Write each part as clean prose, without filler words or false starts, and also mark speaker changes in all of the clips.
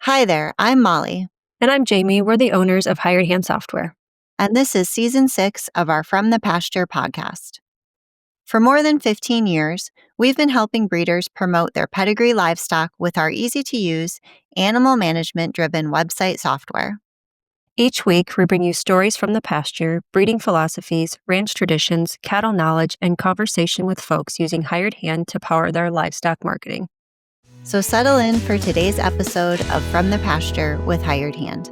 Speaker 1: Hi there, I'm Molly,
Speaker 2: And I'm Jamie. We're the owners of Hired Hand Software.
Speaker 1: and this is Season 6 of our From the Pasture podcast. For more than 15 years, we've been helping breeders promote their pedigree livestock with our easy-to-use, animal management-driven website software.
Speaker 2: Each week, we bring you stories from the pasture, breeding philosophies, ranch traditions, cattle knowledge, and conversation with folks using Hired Hand to power their livestock marketing.
Speaker 1: So settle in for today's episode of From the Pasture with Hired Hand.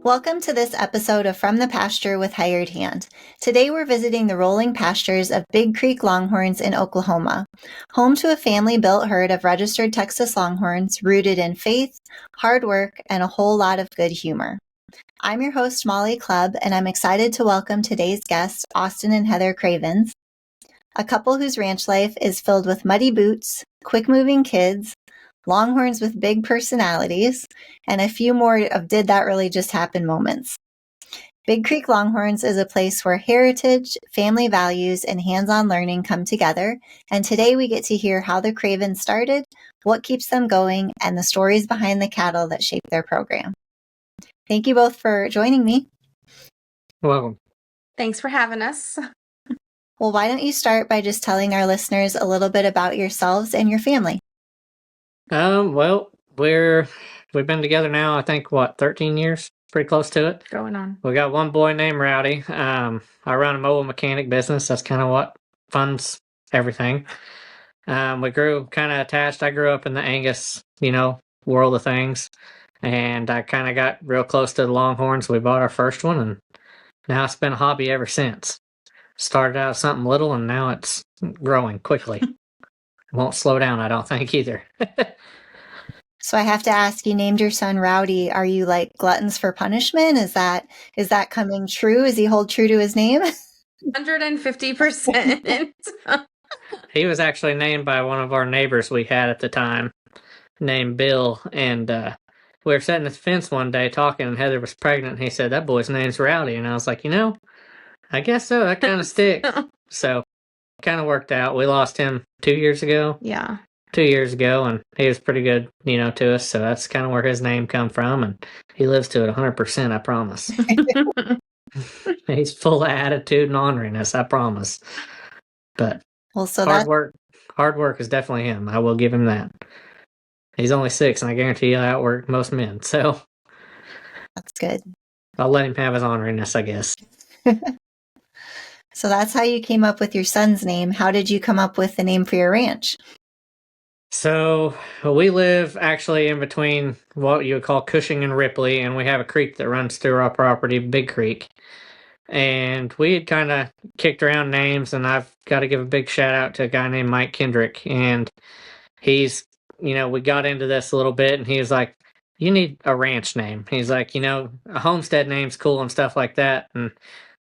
Speaker 1: Welcome to this episode of From the Pasture with Hired Hand. Today we're visiting the rolling pastures of Big Creek Longhorns in Oklahoma, home to a family-built herd of registered Texas Longhorns rooted in faith, hard work, and a whole lot of good humor. I'm your host, Molly Clubb, and I'm excited to welcome today's guests, Austin and Heather Cravens, a couple whose ranch life is filled with muddy boots, quick-moving kids, Longhorns with big personalities, and a few more of did that really just happen moments. Big Creek Longhorns is a place where heritage, family values, and hands-on learning come together, and today we get to hear how the Cravens started, what keeps them going, and the stories behind the cattle that shape their program. Thank you both for joining me.
Speaker 3: Welcome.
Speaker 4: Thanks for having us.
Speaker 1: Well, why don't you start by just telling our listeners a little bit about yourselves and your family?
Speaker 3: Well, we've been together now, I think, 13 years? Pretty close to it.
Speaker 4: Going on.
Speaker 3: We got one boy named Rowdy. I run a mobile mechanic business. That's kind of what funds everything. We grew kind of attached. I grew up in the Angus, world of things. And I kind of got real close to the Longhorns. We bought our first one, and now it's been a hobby ever since. Started out something little, and now it's growing quickly. Won't slow down, I don't think, either.
Speaker 1: So I have to ask, you named your son Rowdy. Are you like gluttons for punishment? Is that coming true? Does he hold true to his name?
Speaker 4: 150%.
Speaker 3: He was actually named by one of our neighbors we had at the time, named Bill, and we were sitting at the fence one day talking, and Heather was pregnant, and he said, "That boy's name's Rowdy," and I was like, I guess so, that kind of sticks. So it kind of worked out. We lost him 2 years ago.
Speaker 4: Yeah.
Speaker 3: 2 years ago, and he was pretty good, to us, so that's kind of where his name come from, and he lives to it 100%, I promise. He's full of attitude and orneriness, I promise. But
Speaker 1: Well, so
Speaker 3: hard work is definitely him. I will give him that. He's only 6, and I guarantee he'll outwork most men, so
Speaker 1: that's good.
Speaker 3: I'll let him have his orneriness, I guess.
Speaker 1: So that's how you came up with your son's name. How did you come up with the name for your ranch?
Speaker 3: So we live actually in between what you would call Cushing and Ripley, and we have a creek that runs through our property, Big Creek. And we had kind of kicked around names, and I've got to give a big shout out to a guy named Mike Kendrick. And he's, we got into this a little bit, and he was like, "You need a ranch name." He's like, a homestead name's cool and stuff like that. And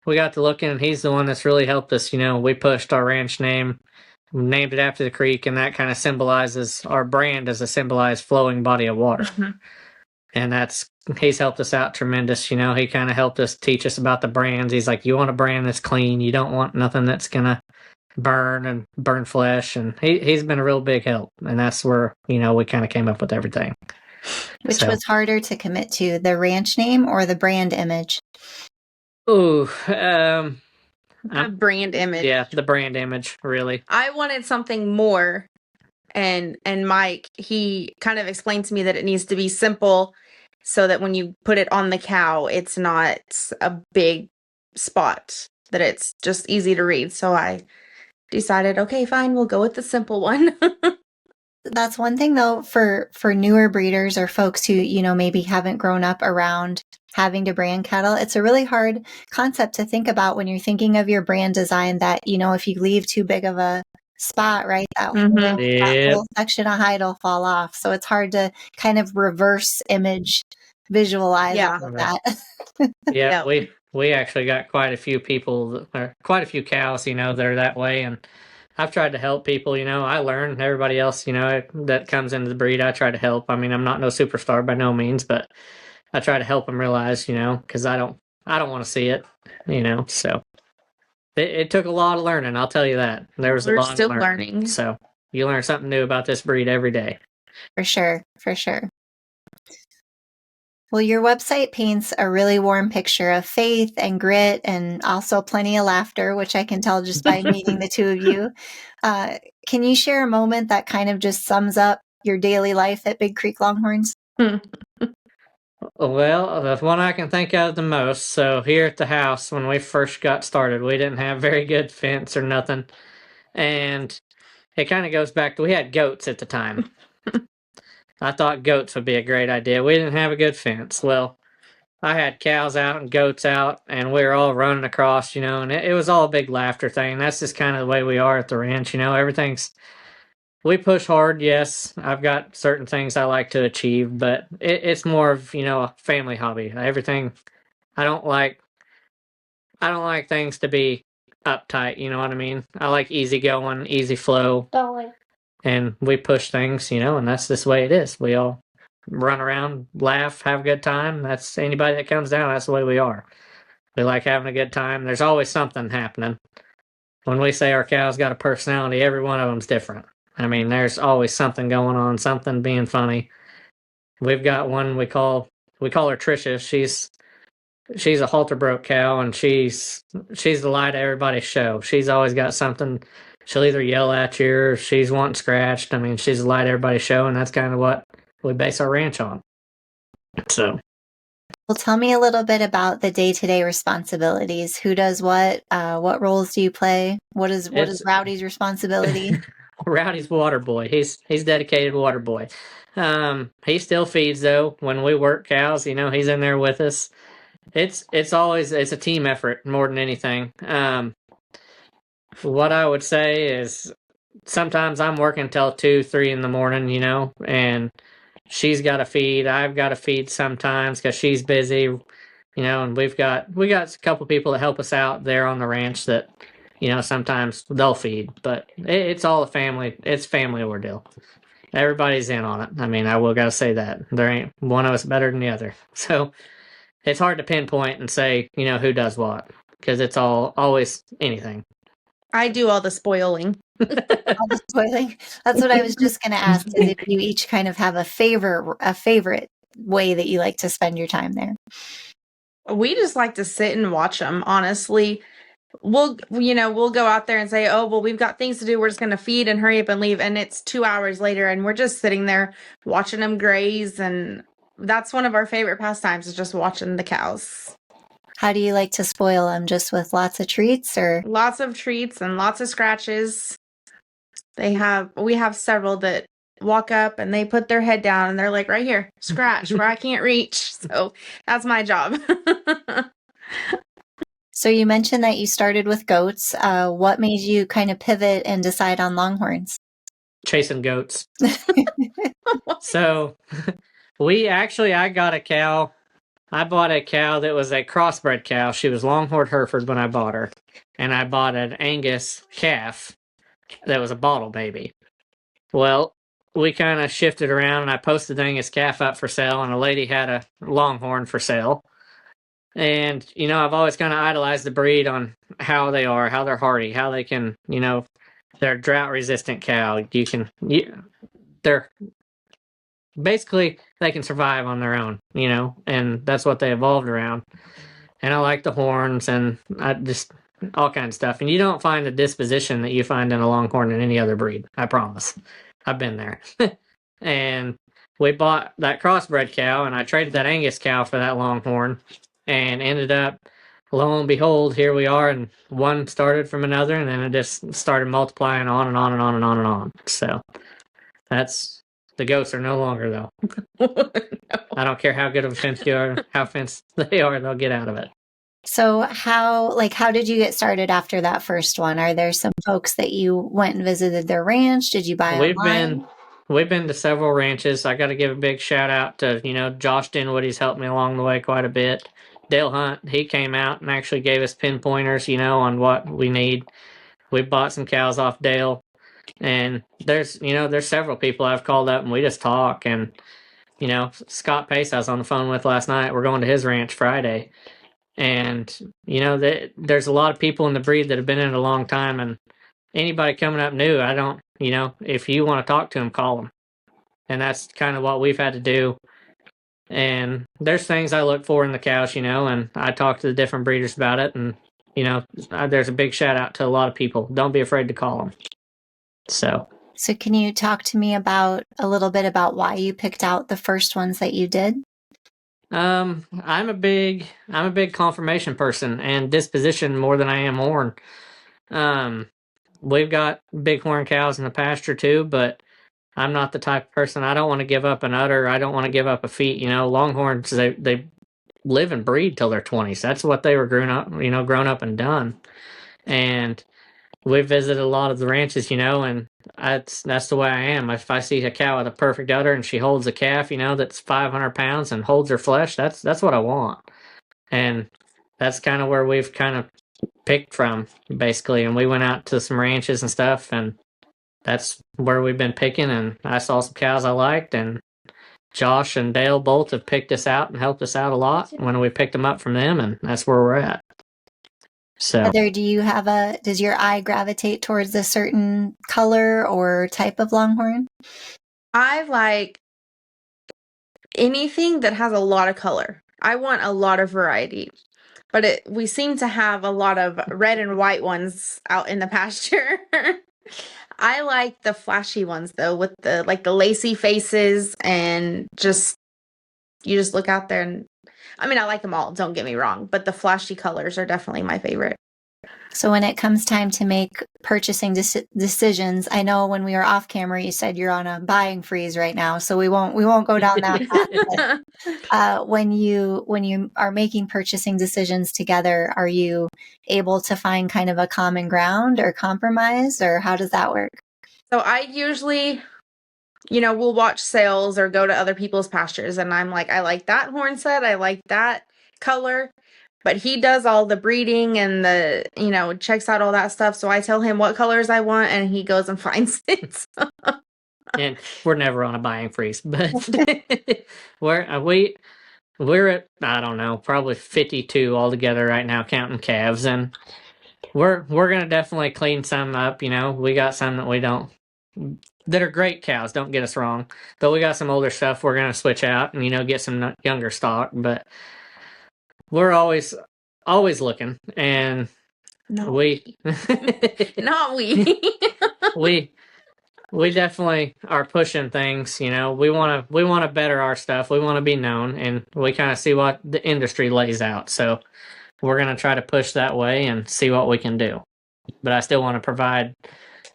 Speaker 3: we got to looking, and he's the one that's really helped us. We pushed our ranch name, named it after the creek, and that kind of symbolizes our brand as a symbolized flowing body of water. Mm-hmm. And he's helped us out tremendous. He kind of helped us teach us about the brands. He's like, you want a brand that's clean. You don't want nothing that's going to burn flesh. And he's been a real big help. And that's where, we kind of came up with everything.
Speaker 1: Which was harder to commit to, the ranch name or the brand image?
Speaker 3: Ooh,
Speaker 4: the brand image.
Speaker 3: Yeah, the brand image, really.
Speaker 4: I wanted something more. And Mike, he kind of explained to me that it needs to be simple so that when you put it on the cow, it's not a big spot, that it's just easy to read. So I decided, okay, fine, we'll go with the simple one.
Speaker 1: That's one thing, though, for newer breeders or folks who, maybe haven't grown up around having to brand cattle. It's a really hard concept to think about when you're thinking of your brand design that, if you leave too big of a spot, right, that whole section of hide will fall off. So it's hard to kind of reverse image visualize all of that.
Speaker 3: Yeah, we actually got quite a few people, or quite a few cows, that are that way, and I've tried to help people. I learn. Everybody else, that comes into the breed, I try to help. I mean, I'm not no superstar by no means, but I try to help them realize, because I don't want to see it, so it took a lot of learning. I'll tell you that. We're
Speaker 4: still learning.
Speaker 3: So you learn something new about this breed every day.
Speaker 1: For sure. Well, your website paints a really warm picture of faith and grit and also plenty of laughter, which I can tell just by meeting the two of you. Can you share a moment that kind of just sums up your daily life at Big Creek Longhorns?
Speaker 3: Well, the one I can think of the most. So here at the house, when we first got started, we didn't have very good fence or nothing, and it kind of goes back to we had goats at the time. I thought goats would be a great idea. We didn't have a good fence. Well, I had cows out and goats out, and we were all running across, and it was all a big laughter thing. That's just kind of the way we are at the ranch, everything's. We push hard, yes. I've got certain things I like to achieve, but it's more of a family hobby. Everything I don't like. I don't like things to be uptight. You know what I mean? I like easy going, easy flow, and we push things, and that's just the way it is. We all run around, laugh, have a good time. That's anybody that comes down. That's the way we are. We like having a good time. There's always something happening. When we say our cows got a personality, every one of them's different. I mean, there's always something going on, something being funny. We've got one we call her Trisha. She's a halter broke cow, and she's the light of everybody's show. She's always got something. She'll either yell at you or she's wanting scratched. I mean, she's the light of everybody's show, and that's kind of what we base our ranch on. So.
Speaker 1: Well, tell me a little bit about the day-to-day responsibilities. Who does what? What roles do you play? What is Rowdy's responsibility?
Speaker 3: Rowdy's water boy. He's dedicated water boy. He still feeds though. When we work cows, he's in there with us. It's always a team effort more than anything. What I would say is sometimes I'm working till 2, 3 in the morning, and she's got to feed. I've got to feed sometimes because she's busy, and we got a couple people that help us out there on the ranch that, sometimes they'll feed. But it's all a family. It's family ordeal. Everybody's in on it. I mean, I will gotta say that there ain't one of us better than the other. So it's hard to pinpoint and say, who does what because it's always anything.
Speaker 4: I do all the spoiling.
Speaker 1: All the spoiling. That's what I was just going to ask. Is if you each kind of have a favorite way that you like to spend your time there.
Speaker 4: We just like to sit and watch them. Honestly, we'll go out there and say, oh, well, we've got things to do. We're just going to feed and hurry up and leave. And it's 2 hours later, and we're just sitting there watching them graze. And that's one of our favorite pastimes is just watching the cows.
Speaker 1: How do you like to spoil them? Just with lots of treats or?
Speaker 4: Lots of treats and lots of scratches. We have several that walk up and they put their head down and they're like, right here, scratch where I can't reach. So that's my job.
Speaker 1: So you mentioned that you started with goats. What made you kind of pivot and decide on Longhorns?
Speaker 3: Chasing goats. So I got a cow. I bought a cow that was a crossbred cow. She was Longhorn Hereford when I bought her. And I bought an Angus calf that was a bottle baby. Well, we kind of shifted around, and I posted the Angus calf up for sale, and a lady had a Longhorn for sale. And, I've always kind of idolized the breed on how they are, how they're hardy, how they can, they're a drought-resistant cow. They're basically, they can survive on their own, and that's what they evolved around. And I like the horns, and I just all kinds of stuff. And you don't find the disposition that you find in a Longhorn in any other breed. I promise. I've been there. And we bought that crossbred cow, and I traded that Angus cow for that Longhorn, and ended up, lo and behold, here we are, and one started from another, and then it just started multiplying on and on and on and on and on. So that's the goats are no longer though. No. I don't care how good of a fence you are, how fenced they are, they'll get out of it.
Speaker 1: So how did you get started after that first one? Are there some folks that you went and visited their ranch? Did you buy online?
Speaker 3: We've been to several ranches. I got to give a big shout out to, Josh Denwood. He's helped me along the way quite a bit. Dale Hunt, he came out and actually gave us pinpointers, on what we need. We bought some cows off Dale. And there's several people I've called up and we just talk. And, Scott Pace I was on the phone with last night. We're going to his ranch Friday. And, there's a lot of people in the breed that have been in it a long time. And anybody coming up new, I don't, if you want to talk to them, call them. And that's kind of what we've had to do. And there's things I look for in the cows, and I talk to the different breeders about it. And, there's a big shout out to a lot of people. Don't be afraid to call them. So
Speaker 1: can you talk to me about a little bit about why you picked out the first ones that you did?
Speaker 3: I'm a big conformation person and disposition more than I am horn. We've got big horn cows in the pasture too, but I'm not the type of person. I don't want to give up an udder. I don't want to give up a feet. Longhorns, they live and breed till they're 20s. That's what they were grown up and done. And we visited a lot of the ranches, and that's the way I am. If I see a cow with a perfect udder and she holds a calf, that's 500 pounds and holds her flesh, that's what I want. And that's kind of where we've kind of picked from, basically. And we went out to some ranches and stuff, and that's where we've been picking. And I saw some cows I liked, and Josh and Dale both have picked us out and helped us out a lot when we picked them up from them, and that's where we're at. So,
Speaker 1: Heather, does your eye gravitate towards a certain color or type of Longhorn?
Speaker 4: I like anything that has a lot of color. I want a lot of variety. But we seem to have a lot of red and white ones out in the pasture. I like the flashy ones though, with the lacy faces, and you just look out there and I mean, I like them all, don't get me wrong, but the flashy colors are definitely my favorite.
Speaker 1: So when it comes time to make purchasing decisions, I know when we were off camera, you said you're on a buying freeze right now, so we won't go down that path. When you are making purchasing decisions together, are you able to find kind of a common ground or compromise, or how does that work?
Speaker 4: So I usually, we'll watch sales or go to other people's pastures, and I'm like, I like that horn set, I like that color. But he does all the breeding and checks out all that stuff. So I tell him what colors I want, and he goes and finds it.
Speaker 3: And we're never on a buying freeze, but we're at, I don't know, probably 52 altogether right now, counting calves, and we're gonna definitely clean some up. We got some that are great cows. Don't get us wrong, but we got some older stuff we're gonna switch out and get some younger stock. But we're always looking, and
Speaker 4: Not
Speaker 3: we we definitely are pushing things. We want to better our stuff. We want to be known, and we kind of see what the industry lays out. So we're gonna try to push that way and see what we can do. But I still want to provide.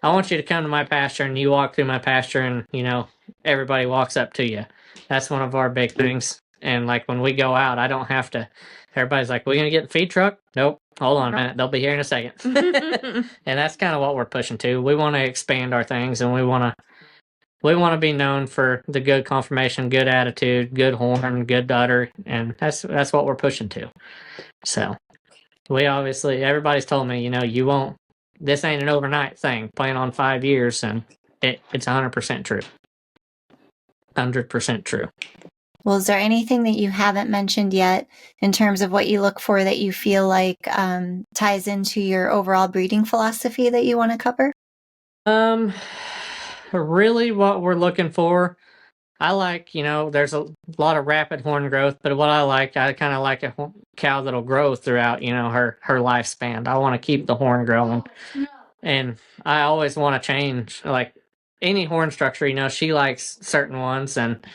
Speaker 3: I want you to come to my pasture, and you walk through my pasture, and everybody walks up to you. That's one of our big things. And like when we go out, I don't have to. Everybody's like, "We're gonna get the feed truck." Nope. Hold on a minute. They'll be here in a second. And that's kind of what we're pushing to. We want to expand our things, and we want to be known for the good conformation, good attitude, good horn, good udder, and that's what we're pushing to. So we obviously, everybody's told me, you won't. This ain't an overnight thing. Plan on 5 years, and it's 100% true. 100% true.
Speaker 1: Well, is there anything that you haven't mentioned yet in terms of what you look for that you feel like ties into your overall breeding philosophy that you want to cover?
Speaker 3: Really what we're looking for, I like, there's a lot of rapid horn growth, but what I kind of like a cow that'll grow throughout, her lifespan. I want to keep the horn growing. And I always want to change, like any horn structure, she likes certain ones, and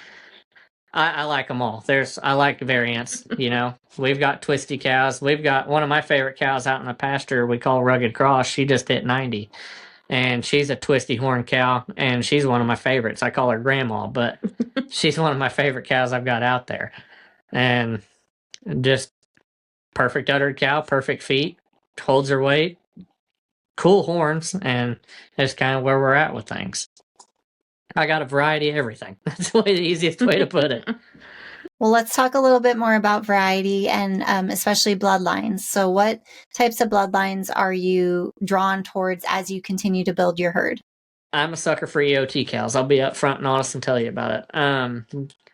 Speaker 3: I like them all. I like variants, We've got twisty cows. We've got one of my favorite cows out in the pasture we call Rugged Cross. She just hit 90. And she's a twisty horn cow, and she's one of my favorites. I call her Grandma, but she's one of my favorite cows I've got out there. And just perfect uddered cow, perfect feet, holds her weight, cool horns, and that's kind of where we're at with things. I got a variety of everything. That's the easiest way to put it.
Speaker 1: Well, let's talk a little bit more about variety and especially bloodlines. So what types of bloodlines are you drawn towards as you continue to build your herd?
Speaker 3: I'm a sucker for EOT cows. I'll be upfront and honest and tell you about it.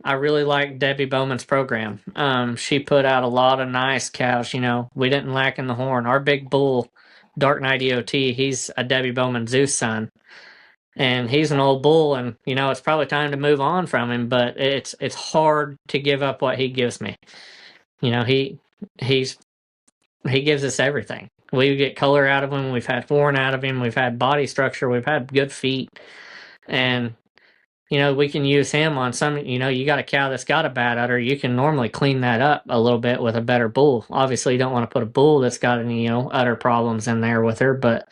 Speaker 3: I really like Debbie Bowman's program. She put out a lot of nice cows. We didn't lack in the horn. Our big bull, Dark Knight EOT, he's a Debbie Bowman Zeus son. and he's an old bull, and it's probably time to move on from him. But it's hard to give up what he gives me. He's he gives us everything. We get color out of him. We've had horn out of him. We've had body structure. We've had good feet, and we can use him on some. You got a cow that's got a bad udder. You can normally clean that up a little bit with a better bull. Obviously, you don't want to put a bull that's got any udder problems in there with her, but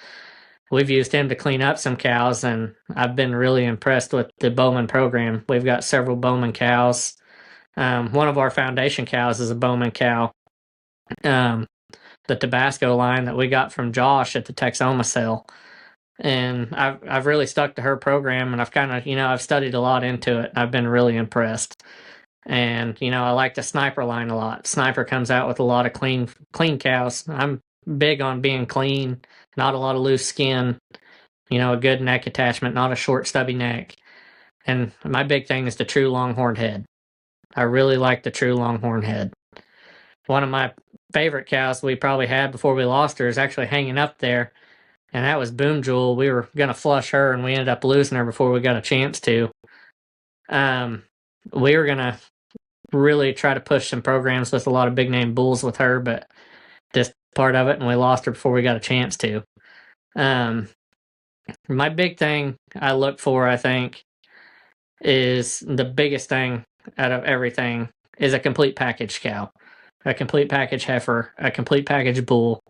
Speaker 3: we've used him to clean up some cows, and I've been really impressed with the Bowman program. We've got several Bowman cows. One of our foundation cows is a Bowman cow. The Tabasco line that we got from Josh at the Texoma sale. And I've really stuck to her program, and I've kind of, I've studied a lot into it. I've been really impressed. And, I like the Sniper line a lot. Sniper comes out with a lot of clean cows. I'm big on being clean, not a lot of loose skin, a good neck attachment, not a short, stubby neck. And my big thing is the true Longhorn head. I really like the true Longhorn head. One of my favorite cows we probably had before we lost her is actually hanging up there, and that was Boom Jewel. We were going to flush her, and we ended up losing her before we got a chance to. We were going to really try to push some programs with a lot of big name bulls with her, but this part of it, and we lost her before we got a chance to. My big thing I look for, I think, is the biggest thing out of everything is a complete package cow, a complete package heifer, a complete package bull.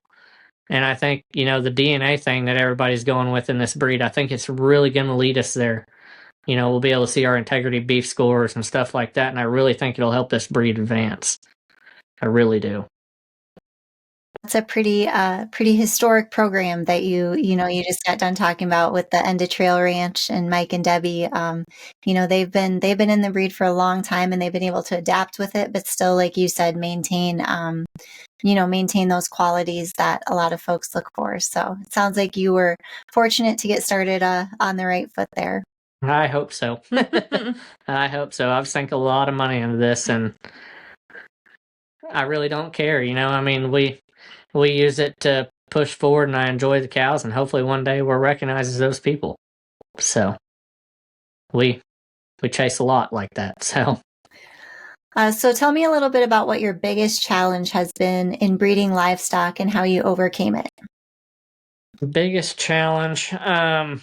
Speaker 3: And I think, the DNA thing that everybody's going with in this breed, I think it's really going to lead us there. We'll be able to see our integrity beef scores and stuff like that, and I really think it'll help this breed advance. I really do.
Speaker 1: That's a pretty historic program that you just got done talking about with the End of Trail Ranch and Mike and Debbie. They've been in the breed for a long time, and they've been able to adapt with it, but still, like you said, maintain those qualities that a lot of folks look for. So it sounds like you were fortunate to get started on the right foot there.
Speaker 3: I hope so. I hope so. I've sunk a lot of money into this, and I really don't care. We use it to push forward, and I enjoy the cows, and hopefully one day we're recognized as those people. So we chase a lot like that.
Speaker 1: So tell me a little bit about what your biggest challenge has been in breeding livestock and how you overcame it.
Speaker 3: Biggest challenge, a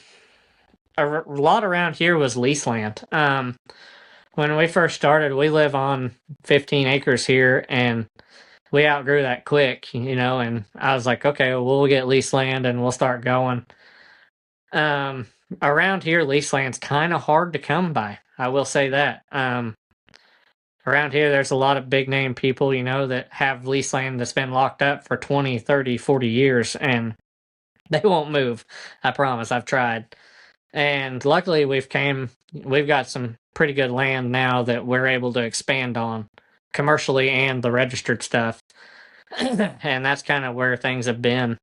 Speaker 3: lot around here was lease land. When we first started, we live on 15 acres here, and we outgrew that quick, and I was like, okay, well, we'll get lease land and we'll start going. Around here, lease land's kind of hard to come by. I will say that. Around here, there's a lot of big name people, that have lease land that's been locked up for 20, 30, 40 years, and they won't move. I promise. I've tried. And luckily, we've got some pretty good land now that we're able to expand on commercially and the registered stuff. And that's kind of where things have been,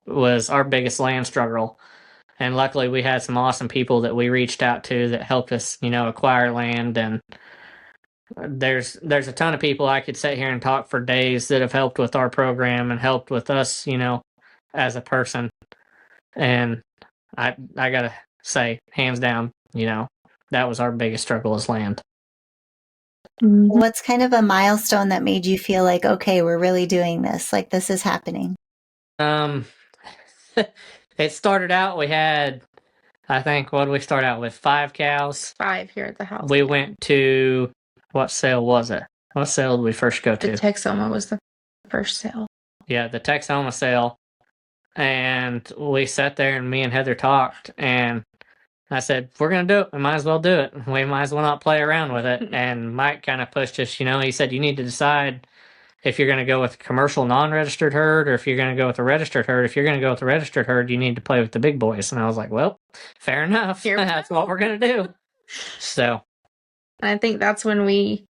Speaker 3: was our biggest land struggle. And luckily, we had some awesome people that we reached out to that helped us, acquire land. And there's a ton of people I could sit here and talk for days that have helped with our program and helped with us, as a person. And I gotta say, hands down, that was our biggest struggle is land.
Speaker 1: What's kind of a milestone that made you feel like, okay, we're really doing this, like this is happening?
Speaker 3: It started out, we had, I think, what did we start out with? 5 cows.
Speaker 4: 5 here at the house.
Speaker 3: We went to, what sale was it? What sale did we first go to?
Speaker 4: The Texoma was the first sale.
Speaker 3: Yeah, the Texoma sale. And we sat there, and me and Heather talked, and I said, if we're going to do it, we might as well do it. We might as well not play around with it. And Mike kind of pushed us, he said, you need to decide if you're going to go with a commercial non-registered herd or if you're going to go with a registered herd. If you're going to go with a registered herd, you need to play with the big boys. And I was like, well, fair enough. That's what we're going to do. So.
Speaker 4: And I think that's when we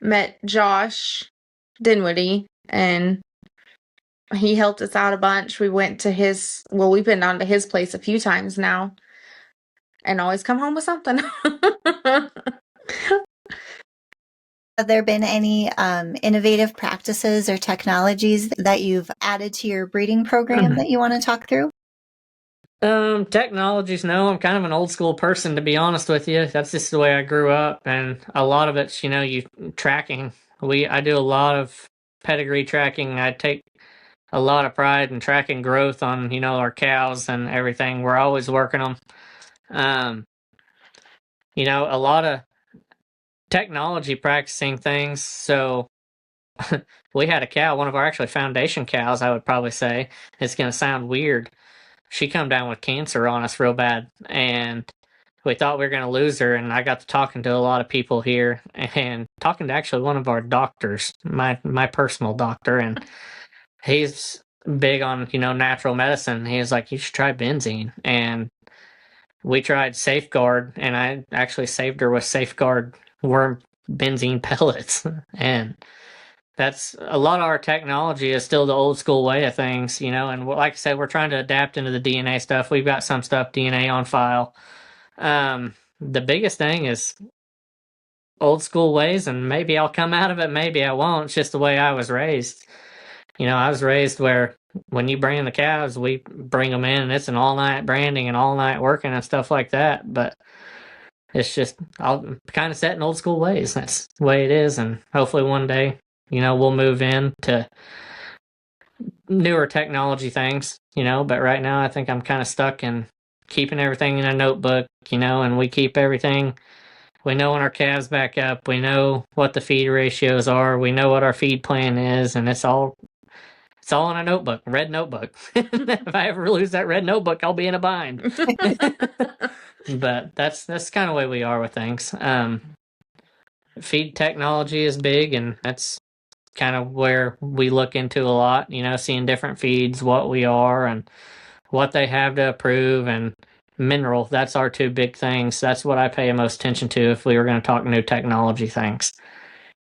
Speaker 4: met Josh Dinwiddie, and he helped us out a bunch. We went to we've been down to his place a few times now and always come home with something.
Speaker 1: Have there been any innovative practices or technologies that you've added to your breeding program that you want to talk through?
Speaker 3: Technologies, no. I'm kind of an old school person, to be honest with you. That's just the way I grew up, and a lot of it's, you tracking. I do a lot of pedigree tracking. I take a lot of pride in tracking growth on, our cows and everything. We're always working them. Um, a lot of technology practicing things. So we had a cow, one of our actually foundation cows, I would probably say. It's going to sound weird. She come down with cancer on us real bad, and we thought we were going to lose her. And I got to talking to a lot of people here, and talking to actually one of our doctors, my personal doctor, and he's big on natural medicine. He's like, you should try benzene, and we tried Safeguard, and I actually saved her with Safeguard worm benzene pellets, and that's a lot of our technology is still the old school way of things, and like I said, we're trying to adapt into the DNA stuff. We've got some stuff DNA on file. The biggest thing is old school ways, and maybe I'll come out of it, maybe I won't. It's just the way I was raised. I was raised where when you brand the cows, we bring them in, and it's an all night branding and all night working and stuff like that. But it's just, I'll kind of set in old school ways. That's the way it is, and hopefully one day, we'll move in to newer technology things, but right now I think I'm kind of stuck in keeping everything in a notebook, and we keep everything. We know when our calves back up, we know what the feed ratios are, we know what our feed plan is, and it's all in a notebook, red notebook. If I ever lose that red notebook, I'll be in a bind. But that's kind of the way we are with things. Feed technology is big, and that's kind of where we look into a lot, seeing different feeds, what we are, and what they have to approve, and mineral. That's our two big things. That's what I pay most attention to if we were going to talk new technology things,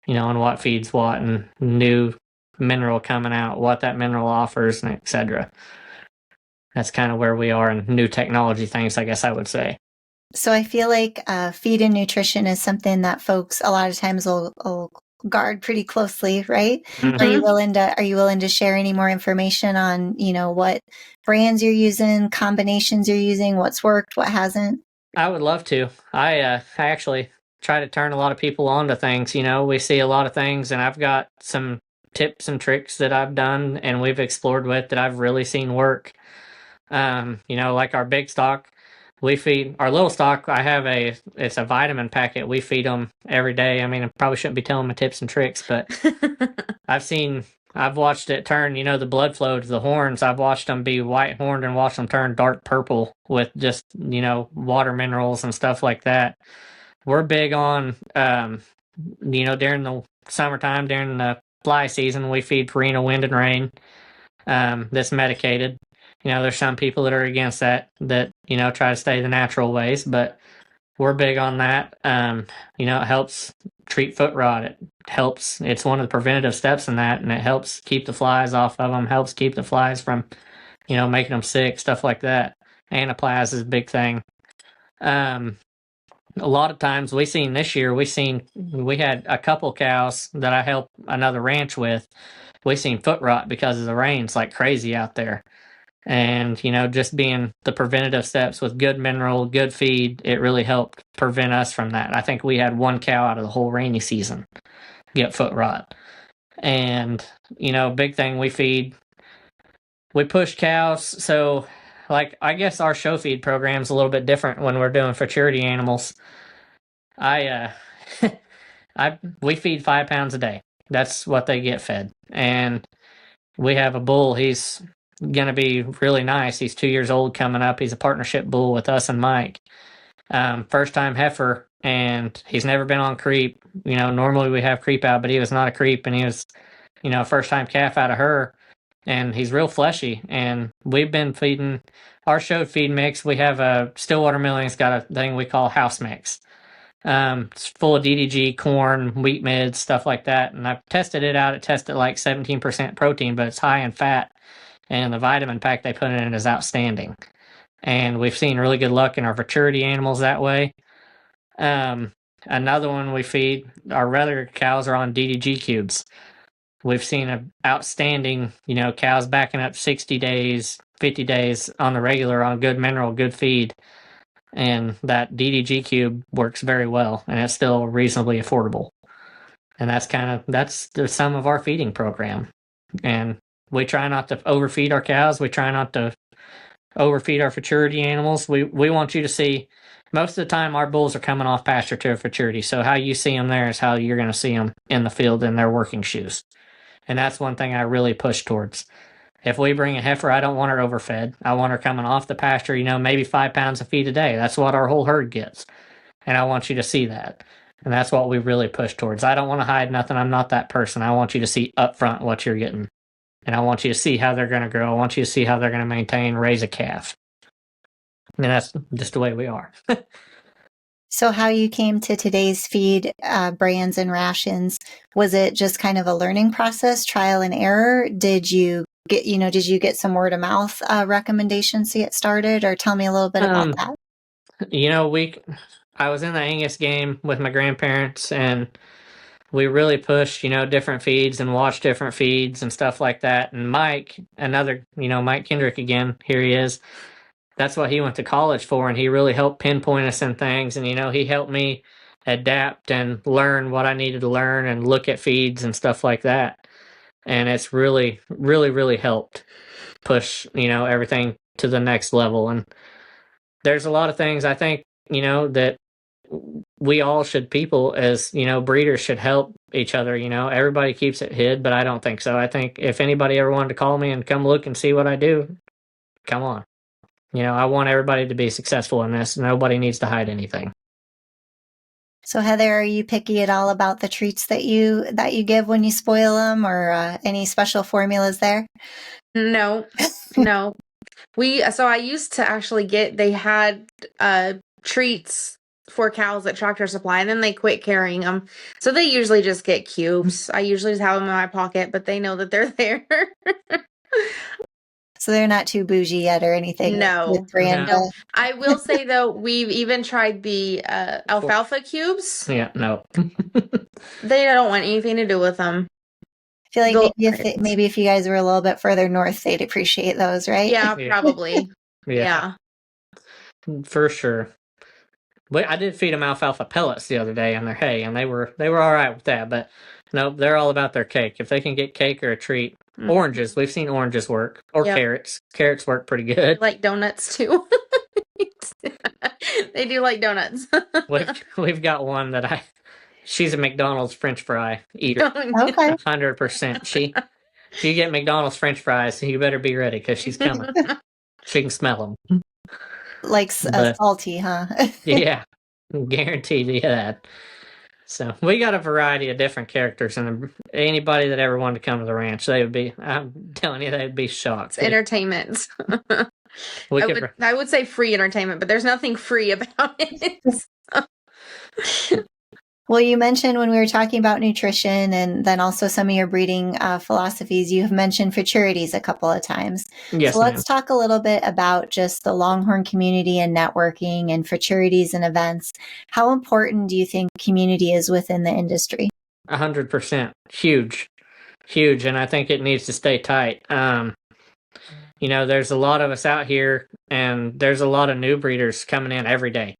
Speaker 3: and what feeds what, and new mineral coming out, what that mineral offers, and etc. That's kind of where we are in new technology things, I guess I would say.
Speaker 1: So I feel like feed and nutrition is something that folks a lot of times will guard pretty closely, right?
Speaker 3: Mm-hmm.
Speaker 1: Are you willing to share any more information on, what brands you're using, combinations you're using, what's worked, what hasn't?
Speaker 3: I would love to. I actually try to turn a lot of people on to things. We see a lot of things, and I've got some tips and tricks that I've done and we've explored with that I've really seen work. Like our big stock, we feed our little stock. It's a vitamin packet. We feed them every day. I mean, I probably shouldn't be telling my tips and tricks, but I've watched it turn, the blood flow to the horns. I've watched them be white horned and watched them turn dark purple with just, water minerals and stuff like that. We're big on, during the summertime, during the fly season, we feed Purina Wind and Rain. That's medicated. There's some people that are against that, try to stay the natural ways, but we're big on that. It helps treat foot rot. It's one of the preventative steps in that, and it helps keep the flies off of them, helps keep the flies from, making them sick, stuff like that. Anaplasma is a big thing. A lot of times we had a couple cows that I helped another ranch with. We seen foot rot because of the rains like crazy out there. And, just being the preventative steps with good mineral, good feed, it really helped prevent us from that. I think we had one cow out of the whole rainy season get foot rot. And, big thing we push cows. So, like, I guess our show feed program's a little bit different when we're doing futurity animals. We feed 5 pounds a day. That's what they get fed. And we have a bull. He's going to be really nice. He's 2 years old coming up. He's a partnership bull with us and Mike. First time heifer, and he's never been on creep. Normally we have creep out, but he was not a creep, and he was, first time calf out of her, and he's real fleshy. And we've been feeding our show feed mix. We have a Stillwater Milling's got a thing we call house mix. It's full of DDG, corn, wheat mids, stuff like that. And I've tested it out. It tested like 17% protein, but it's high in fat. And the vitamin pack they put in it is outstanding. And we've seen really good luck in our futurity animals that way. Another one we feed, our regular cows are on DDG cubes. We've seen an outstanding, cows backing up 60 days, 50 days on the regular on good mineral, good feed. And that DDG cube works very well, and it's still reasonably affordable. And that's the sum of our feeding program. And we try not to overfeed our cows. We try not to overfeed our futurity animals. We want you to see, most of the time our bulls are coming off pasture to a futurity. So how you see them there is how you're going to see them in the field in their working shoes. And that's one thing I really push towards. If we bring a heifer, I don't want her overfed. I want her coming off the pasture, maybe 5 pounds of feed a day. That's what our whole herd gets. And I want you to see that. And that's what we really push towards. I don't want to hide nothing. I'm not that person. I want you to see up front what you're getting. And I want you to see how they're going to grow. I want you to see how they're going to maintain, raise a calf. And that's just the way we are.
Speaker 1: So how you came to today's feed brands and rations, was it just kind of a learning process, trial and error? Did you get some word of mouth recommendations to get started, or tell me a little bit about that?
Speaker 3: I was in the Angus game with my grandparents, and we really pushed, different feeds and watched different feeds and stuff like that. And Mike, Mike Kendrick again, here he is. That's what he went to college for, and he really helped pinpoint us in things. And, he helped me adapt and learn what I needed to learn and look at feeds and stuff like that. And it's really, really, really helped push, everything to the next level. And there's a lot of things I think, that we all should, people as, breeders should help each other. Everybody keeps it hid, but I don't think so. I think if anybody ever wanted to call me and come look and see what I do, come on. I want everybody to be successful in this. Nobody needs to hide anything.
Speaker 1: So Heather, are you picky at all about the treats that you give when you spoil them, or any special formulas there?
Speaker 4: No. So I used to actually they had treats for cows at Tractor Supply, and then they quit carrying them. So they usually just get cubes. I usually just have them in my pocket, but they know that they're there.
Speaker 1: So they're not too bougie yet or anything.
Speaker 4: No.
Speaker 1: With brand.
Speaker 4: No. I will say though, we've even tried the alfalfa cubes.
Speaker 3: Yeah, no.
Speaker 4: They don't want anything to do with them.
Speaker 1: I feel like maybe if you guys were a little bit further north, they'd appreciate those, right?
Speaker 4: Yeah, probably. Yeah.
Speaker 3: For sure. But I did feed them alfalfa pellets the other day on their hay, and they were all right with that. But no, they're all about their cake. If they can get cake or a treat, oranges. We've seen oranges work, or carrots. Carrots work pretty good.
Speaker 4: They like donuts too. They do like donuts.
Speaker 3: We've got one that she's a McDonald's French fry eater.
Speaker 1: Okay.
Speaker 3: 100%. She get McDonald's French fries, you better be ready because she's coming. She can smell them.
Speaker 1: Like salty, huh?
Speaker 3: Yeah, guaranteed that. So we got a variety of different characters, and anybody that ever wanted to come to the ranch, I'm telling you, they'd be shocked.
Speaker 4: It's entertainment. I would say free entertainment, but there's nothing free about it.
Speaker 1: Well, you mentioned when we were talking about nutrition and then also some of your breeding philosophies, you have mentioned futurities a couple of times.
Speaker 3: Yes,
Speaker 1: so let's talk a little bit about just the Longhorn community and networking and futurities and events. How important do you think community is within the industry?
Speaker 3: 100%. Huge. And I think it needs to stay tight. There's a lot of us out here, and there's a lot of new breeders coming in every day.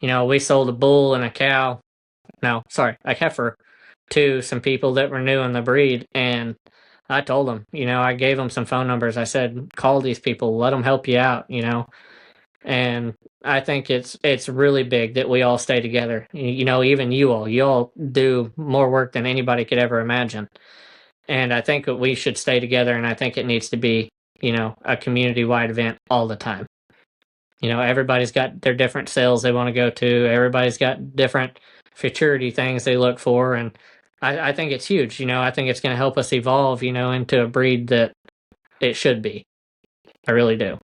Speaker 3: We sold a bull and a heifer to some people that were new in the breed, and I told them, I gave them some phone numbers. I said, call these people, let them help you out, and I think it's really big that we all stay together. Even you all do more work than anybody could ever imagine, and I think that we should stay together, and I think it needs to be, a community-wide event all the time. Everybody's got their different sales they want to go to. Everybody's got different futurity things they look for, and I think it's huge. I think it's going to help us evolve, into a breed that it should be. I really do.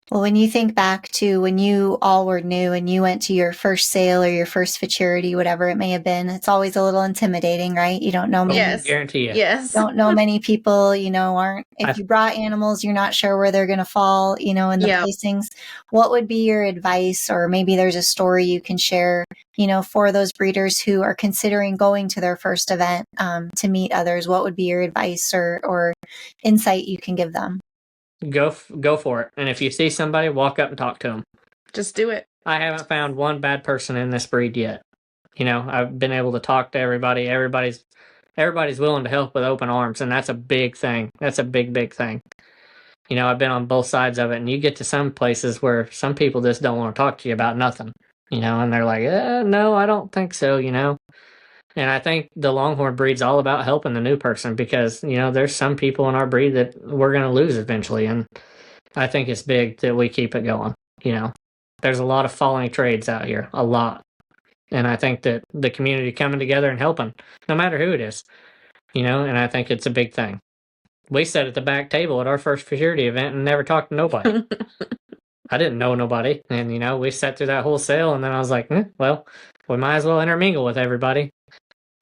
Speaker 1: Well, when you think back to when you all were new and you went to your first sale or your first futurity, whatever it may have been, it's always a little intimidating, right? You don't know many.
Speaker 4: Yes.
Speaker 3: Guarantee you.
Speaker 1: Yes. Don't know many people, if you brought animals, you're not sure where they're going to fall, in the placings. What would be your advice? Or maybe there's a story you can share, for those breeders who are considering going to their first event to meet others. What would be your advice or insight you can give them?
Speaker 3: go for it. And if you see somebody, walk up and talk to them.
Speaker 4: Just do it.
Speaker 3: I haven't found one bad person in this breed yet. I've been able to talk to everybody. Everybody's willing to help with open arms, and that's a big thing. That's a big thing. I've been on both sides of it, and you get to some places where some people just don't want to talk to you about nothing, and they're like, no, I don't think so, And I think the Longhorn breed's all about helping the new person because, there's some people in our breed that we're going to lose eventually, and I think it's big that we keep it going, There's a lot of falling trades out here, a lot. And I think that the community coming together and helping, no matter who it is, and I think it's a big thing. We sat at the back table at our first security event and never talked to nobody. I didn't know nobody. And, we sat through that whole sale, and then I was like, well, we might as well intermingle with everybody.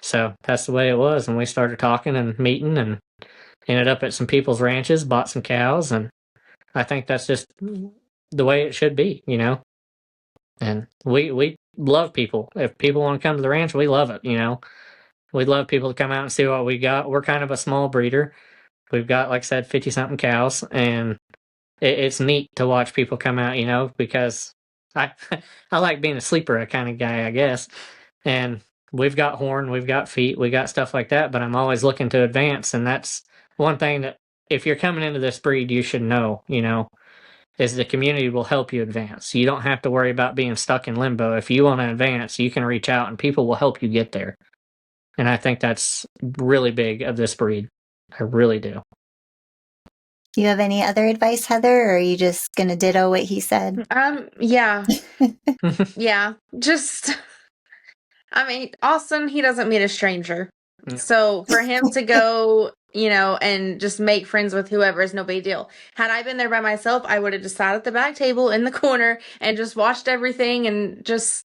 Speaker 3: So that's the way it was. And we started talking and meeting and ended up at some people's ranches, bought some cows. And I think that's just the way it should be, And we love people. If people want to come to the ranch, we love it, We love people to come out and see what we got. We're kind of a small breeder. We've got, like I said, 50-something cows, and it's neat to watch people come out, because I I like being a sleeper kind of guy, I guess. And we've got horn, we've got feet, we got stuff like that, but I'm always looking to advance, and that's one thing that if you're coming into this breed, you should know, is the community will help you advance. You don't have to worry about being stuck in limbo. If you want to advance, you can reach out and people will help you get there. And I think that's really big of this breed. I really do.
Speaker 1: Do you have any other advice, Heather, or are you just going to ditto what he said?
Speaker 4: Yeah. Yeah. Just, Austin, he doesn't meet a stranger. No. So for him to go, and just make friends with whoever is no big deal. Had I been there by myself, I would have just sat at the back table in the corner and just watched everything and just,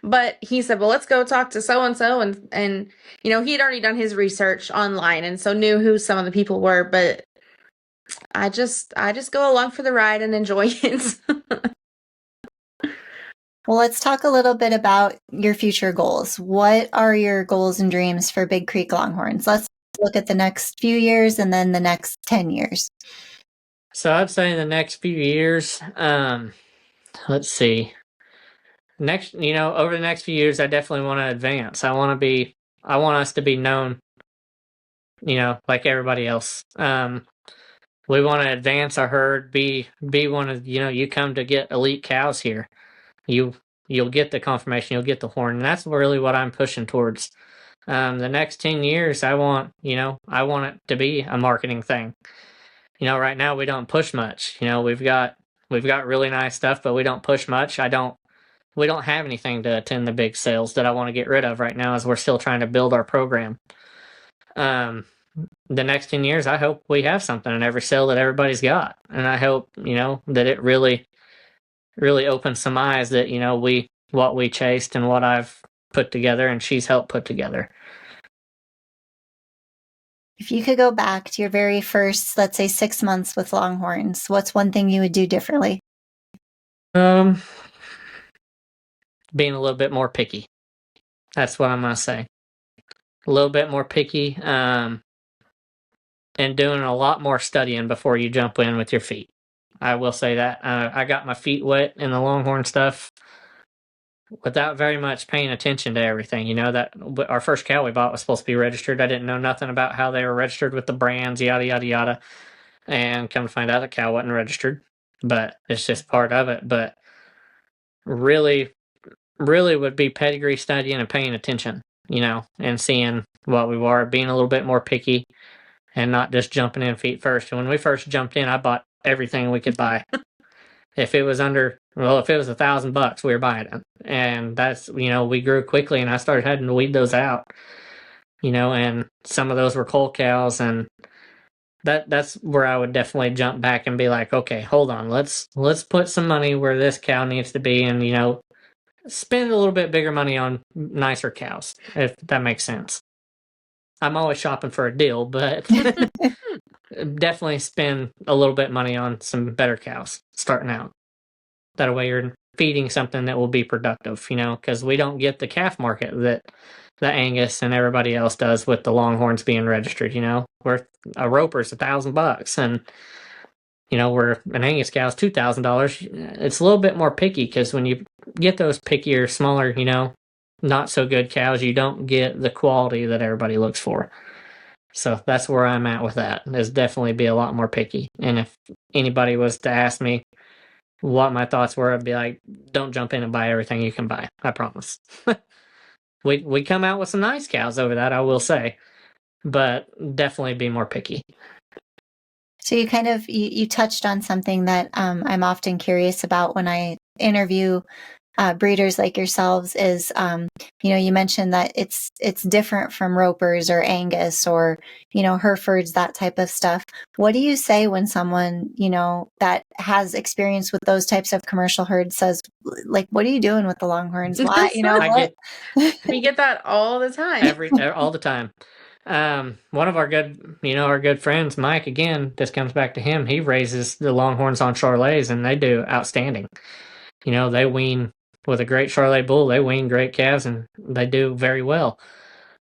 Speaker 4: but he said, well, let's go talk to so-and-so. And, he had already done his research online and so knew who some of the people were, but I just go along for the ride and enjoy it.
Speaker 1: Well, let's talk a little bit about your future goals. What are your goals and dreams for Big Creek Longhorns? Let's look at the next few years and then the next 10 years.
Speaker 3: So I'd say in the next few years, let's see. Over the next few years, I definitely want to advance. I want us to be known, like everybody else. We want to advance our herd, be one of, you come to get elite cows here. You'll get the confirmation, you'll get the horn. And that's really what I'm pushing towards. The next 10 years, I want it to be a marketing thing. Right now we don't push much. We've got really nice stuff, but we don't push much. We don't have anything to attend the big sales that I want to get rid of right now as we're still trying to build our program. The next 10 years, I hope we have something in every sale that everybody's got. And I hope, that it really, really opens some eyes that, what we chased and what I've put together and she's helped put together.
Speaker 1: If you could go back to your very first, let's say 6 months with Longhorns, what's one thing you would do differently?
Speaker 3: Being a little bit more picky. That's what I'm going to say. A little bit more picky, and doing a lot more studying before you jump in with your feet. I will say that. I got my feet wet in the Longhorn stuff without very much paying attention to everything. That our first cow we bought was supposed to be registered. I didn't know nothing about how they were registered with the brands, yada, yada, yada. And come to find out the cow wasn't registered. But it's just part of it. But really, really would be pedigree studying and paying attention, and seeing what we were, being a little bit more picky and not just jumping in feet first. And when we first jumped in, I bought everything we could buy. If it was $1,000, we were buying it. And that's, we grew quickly and I started having to weed those out, and some of those were coal cows. And that's where I would definitely jump back and be like, okay, hold on, let's put some money where this cow needs to be and, spend a little bit bigger money on nicer cows, if that makes sense. I'm always shopping for a deal, but definitely spend a little bit of money on some better cows starting out. That way you're feeding something that will be productive, because we don't get the calf market that the Angus and everybody else does with the Longhorns being registered, where a roper's $1,000 and where an Angus cow is $2,000, it's a little bit more picky because when you get those pickier, smaller, not so good cows, you don't get the quality that everybody looks for. So that's where I'm at with that. Is definitely be a lot more picky. And if anybody was to ask me what my thoughts were, I'd be like, don't jump in and buy everything you can buy. I promise. we come out with some nice cows over that, I will say, but definitely be more picky.
Speaker 1: So you kind of you touched on something that I'm often curious about when I interview breeders like yourselves is, you mentioned that it's different from Ropers or Angus or, Herefords, that type of stuff. What do you say when someone, that has experience with those types of commercial herds says, like, what are you doing with the Longhorns? Why,
Speaker 4: We get that all the time.
Speaker 3: All the time. One of our good friends, Mike, again, this comes back to him. He raises the Longhorns on Charolais, and they do outstanding. They wean with a great Charolais bull. They wean great calves, and they do very well.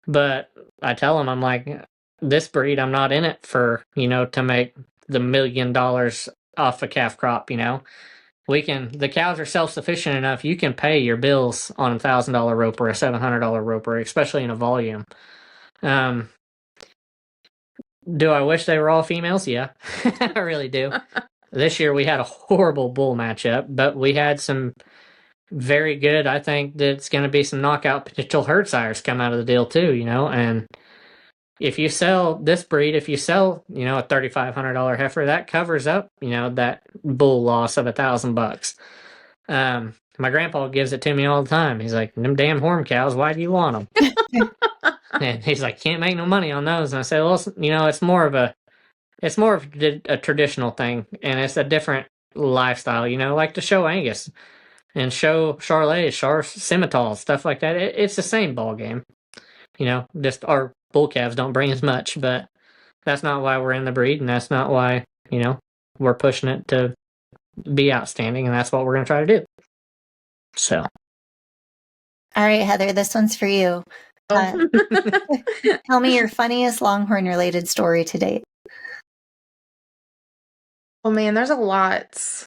Speaker 3: But I tell him, I'm like, this breed, I'm not in it for, to make the $1 million off a calf crop. The cows are self-sufficient enough. You can pay your bills on $1,000 roper, a $700 roper, especially in a volume. Do I wish they were all females? Yeah, I really do. This year we had a horrible bull matchup, but we had some very good. I think that's going to be some knockout potential herd sires come out of the deal too. And if you sell this breed, if you sell a $3,500 heifer, that covers up that bull loss of $1,000. My grandpa gives it to me all the time. He's like, them damn horn cows, why do you want them? And he's like, can't make no money on those. And I say, well, it's more of a traditional thing, and it's a different lifestyle, like to show Angus and show Charolais, Simmentals, stuff like that. It's the same ball game. Just our bull calves don't bring as much, but that's not why we're in the breed, and that's not why, we're pushing it to be outstanding, and that's what we're going to try to do. So.
Speaker 1: All right, Heather, this one's for you. Tell me your funniest Longhorn related story to date.
Speaker 4: Oh man, there's a lot.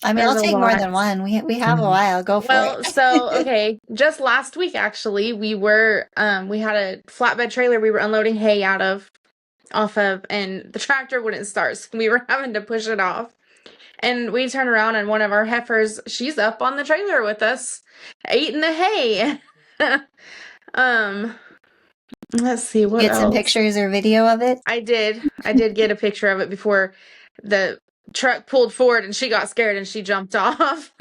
Speaker 1: I mean, I'll take more than one. We have a while. Go for it.
Speaker 4: Well, so okay, just last week actually, we were we had a flatbed trailer we were unloading hay off of, and the tractor wouldn't start, so we were having to push it off. And we turned around, and one of our heifers, she's up on the trailer with us, eating the hay. Let's see what
Speaker 1: get some
Speaker 4: else.
Speaker 1: Pictures or video of it.
Speaker 4: I did get a picture of it before the truck pulled forward and she got scared and she jumped off.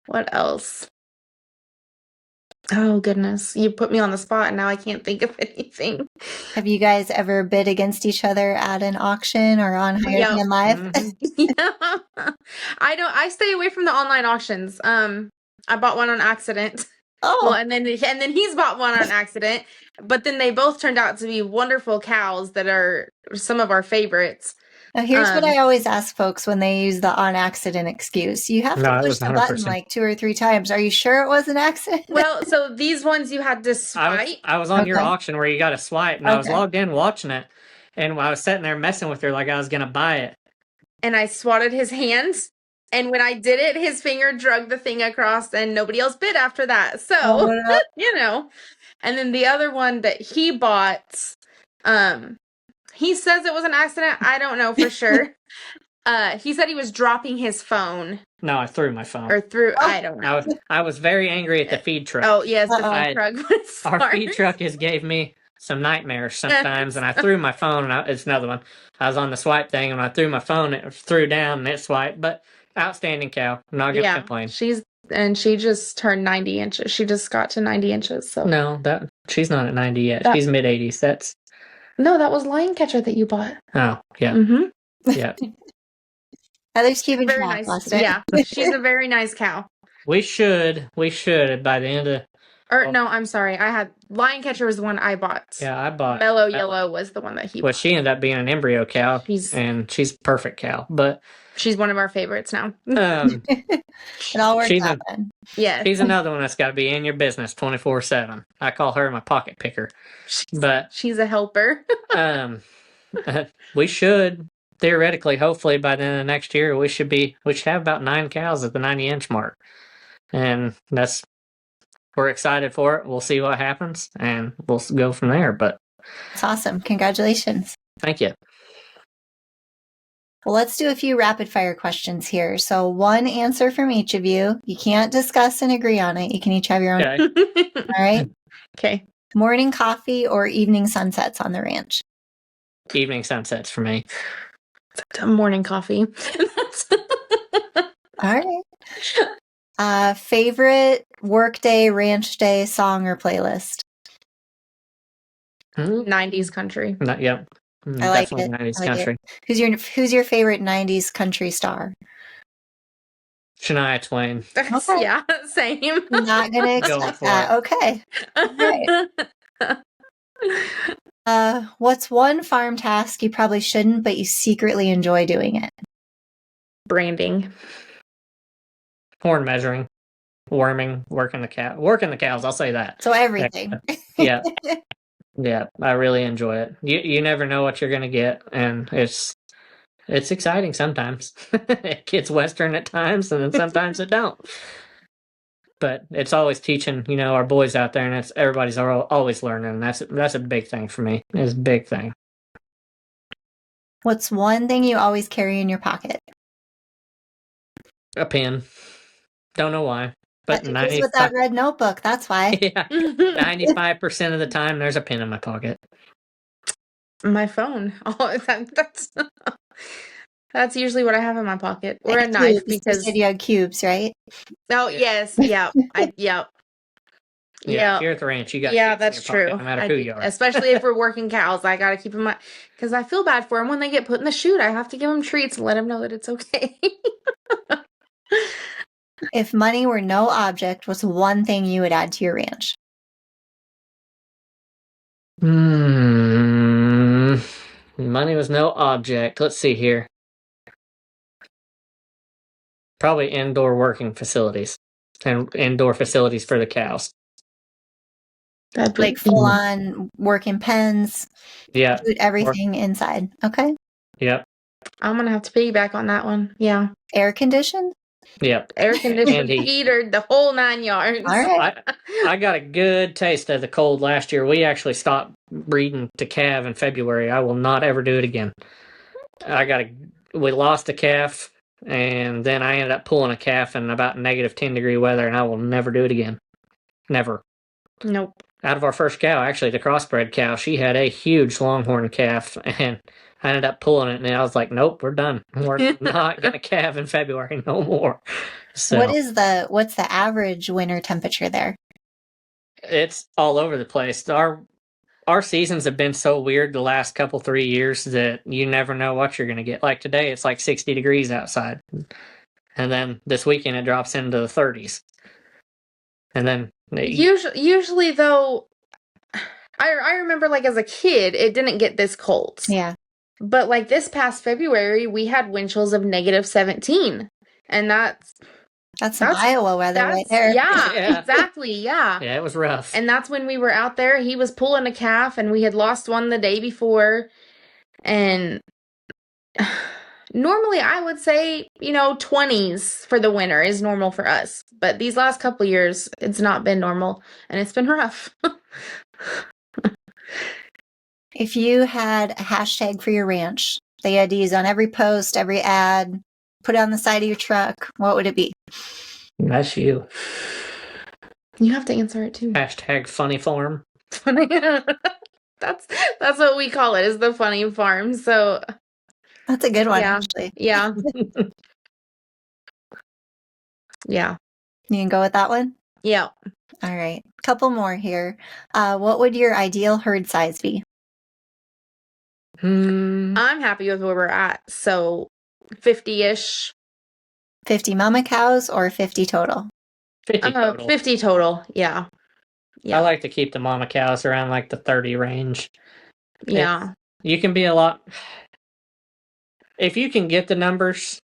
Speaker 4: What else? Oh goodness, you put me on the spot and now I can't think of anything.
Speaker 1: Have you guys ever bid against each other at an auction or on Hired Hand Live?
Speaker 4: Mm-hmm. Yeah. I stay away from the online auctions. I bought one on accident. Oh. Well, and then he's bought one on accident, but then they both turned out to be wonderful cows that are some of our favorites.
Speaker 1: Now, here's what I always ask folks when they use the on accident excuse. You have to push the button like 2 or 3 times. Are you sure it was an accident?
Speaker 4: Well, so these ones you had to swipe.
Speaker 3: I was on your auction where you got to swipe, and I was logged in watching it, and I was sitting there messing with her like I was going to buy it.
Speaker 4: And I swatted his hands, and when I did it, his finger dragged the thing across, and nobody else bid after that. So, And then the other one that he bought, he says it was an accident. I don't know for sure. He said he was dropping his phone.
Speaker 3: No, I threw my phone.
Speaker 4: I don't know.
Speaker 3: I was very angry at the feed truck.
Speaker 4: Oh, yes, the feed truck was
Speaker 3: Our feed truck has gave me some nightmares sometimes, and I threw my phone, and it's another one. I was on the swipe thing, and I threw my phone, it threw down, and it swiped, but outstanding cow. I'm not going to complain.
Speaker 4: She just turned 90 inches. She just got to 90 inches. So
Speaker 3: no, she's not at 90 yet. She's mid-80s.
Speaker 4: No, that was Lion Catcher that you bought.
Speaker 3: Oh, yeah.
Speaker 4: Mm-hmm.
Speaker 3: Yeah.
Speaker 1: Heather's keeping
Speaker 4: very nice. Yeah, she's a very nice cow.
Speaker 3: We should by the end of...
Speaker 4: no, I'm sorry. I had Lion Catcher was the one I bought.
Speaker 3: Yeah, I bought...
Speaker 4: Mellow Yellow was the one that he bought.
Speaker 3: Well, she ended up being an embryo cow, and she's a perfect cow, but...
Speaker 4: She's one of our favorites now.
Speaker 1: It all works out then.
Speaker 4: Yeah.
Speaker 3: She's another one that's got to be in your business 24/7. I call her my pocket picker. But
Speaker 4: she's a helper.
Speaker 3: We should theoretically, hopefully by the end of next year, we should have about 9 cows at the 90-inch mark, and we're excited for it. We'll see what happens, and we'll go from there. But
Speaker 1: It's awesome. Congratulations.
Speaker 3: thank you.
Speaker 1: Well, let's do a few rapid fire questions here. So one answer from each of you. You can't discuss and agree on it. You can each have your own.
Speaker 3: Okay.
Speaker 1: All right.
Speaker 4: Okay.
Speaker 1: Morning coffee or evening sunsets on the ranch?
Speaker 3: Evening sunsets for me.
Speaker 4: Morning coffee.
Speaker 1: All right. Favorite workday, ranch day song or playlist?
Speaker 4: 90s country.
Speaker 3: Yep.
Speaker 1: I like
Speaker 3: Definitely
Speaker 1: it.
Speaker 3: 90s
Speaker 1: I like
Speaker 3: country.
Speaker 1: it. Who's your favorite 90s country star?
Speaker 3: Shania Twain.
Speaker 1: Okay.
Speaker 4: Yeah, same.
Speaker 1: Not gonna
Speaker 3: Going
Speaker 1: accept
Speaker 3: for
Speaker 1: that. Okay. What's one farm task you probably shouldn't, but you secretly enjoy doing it?
Speaker 4: Branding.
Speaker 3: Horn measuring. Worming. Working the cows. I'll say that.
Speaker 1: So everything.
Speaker 3: Yeah. Yeah, I really enjoy it. You never know what you're gonna get, and it's exciting sometimes. It gets Western at times, and then sometimes it don't. But it's always teaching, our boys out there, and everybody's always learning. And that's a big thing for me. It's a big thing.
Speaker 1: What's one thing you always carry in your pocket?
Speaker 3: A pen. Don't know why, but
Speaker 1: It goes with that red notebook. That's why.
Speaker 3: Yeah, 95% of the time there's a pen in my pocket.
Speaker 4: My phone. Oh, that's usually what I have in my pocket, or a
Speaker 1: And
Speaker 4: knife,
Speaker 1: cubes. You
Speaker 4: because
Speaker 1: said you had cubes, right?
Speaker 4: oh yes, yeah, yep.
Speaker 3: Yeah, if you're at the ranch, you got
Speaker 4: Yeah,
Speaker 3: cubes in
Speaker 4: that's
Speaker 3: your pocket,
Speaker 4: true.
Speaker 3: no matter who you are.
Speaker 4: Especially if we're working cows, I gotta keep them, because I feel bad for them when they get put in the chute. I have to give them treats and let them know that it's okay.
Speaker 1: If money were no object, what's one thing you would add to your ranch?
Speaker 3: Money was no object. Let's see here. Probably indoor working facilities and indoor facilities for the cows.
Speaker 1: Like full on working pens,
Speaker 3: Yeah.
Speaker 1: everything inside. Okay.
Speaker 3: Yep.
Speaker 4: I'm gonna have to piggyback on that one. Yeah.
Speaker 1: Air conditioned?
Speaker 3: Yep.
Speaker 4: Air conditioning,
Speaker 3: And heat.
Speaker 4: heater, the whole 9 yards.
Speaker 1: All right.
Speaker 3: I got a good taste of the cold last year. We actually stopped breeding to calf in February. I will not ever do it again. We lost a calf, and then I ended up pulling a calf in about -10-degree weather, and I will never do it again. Never.
Speaker 4: Nope.
Speaker 3: Out of our first cow, actually, the crossbred cow, she had a huge Longhorn calf, and I ended up pulling it, and I was like, nope, we're done. We're not going to calve in February no more. So
Speaker 1: What's the average winter temperature there?
Speaker 3: it's all over the place. Our seasons have been so weird the last 3 years that you never know what you're going to get. Like today, it's like 60 degrees outside. And then this weekend, it drops into the 30s. And then
Speaker 4: Usually though, I remember like as a kid, it didn't get this cold.
Speaker 1: Yeah.
Speaker 4: But like this past February, we had wind chills of -17. And that's
Speaker 1: some Iowa weather right there.
Speaker 4: Yeah, exactly. Yeah.
Speaker 3: Yeah, it was rough.
Speaker 4: And that's when we were out there. He was pulling a calf, and we had lost one the day before. And normally I would say, 20s for the winter is normal for us. But these last couple of years, it's not been normal, and it's been rough.
Speaker 1: If you had a hashtag for your ranch that you had to use on every post, every ad, put it on the side of your truck, what would it be?
Speaker 3: That's you.
Speaker 4: You have to answer it too.
Speaker 3: Hashtag funny farm.
Speaker 4: Funny. That's what we call it, is the funny farm. So
Speaker 1: that's a good one,
Speaker 4: yeah,
Speaker 1: actually.
Speaker 4: Yeah. Yeah.
Speaker 1: You can go with that one?
Speaker 4: Yeah.
Speaker 1: All right. Couple more here. What would your ideal herd size be?
Speaker 4: I'm happy with where we're at. So 50-ish.
Speaker 1: 50 mama cows or 50 total?
Speaker 3: 50 total.
Speaker 4: 50 total. Yeah.
Speaker 3: I like to keep the mama cows around like the 30 range.
Speaker 4: Yeah.
Speaker 3: You can be a lot. If you can get the numbers,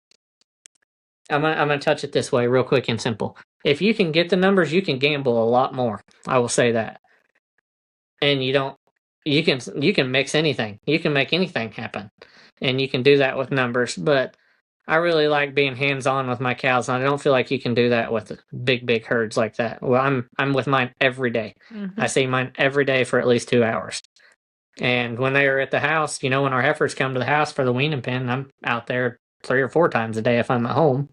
Speaker 3: I'm gonna touch it this way real quick and simple. If you can get the numbers, you can gamble a lot more. I will say that. And you don't you can mix anything. You can make anything happen, and you can do that with numbers. But I really like being hands-on with my cows, and I don't feel like you can do that with big herds like that. Well, I'm with mine every day. I see mine every day for at least 2 hours. And when they are at the house, when our heifers come to the house for the weaning pen, I'm out there 3 or 4 times a day if I'm at home.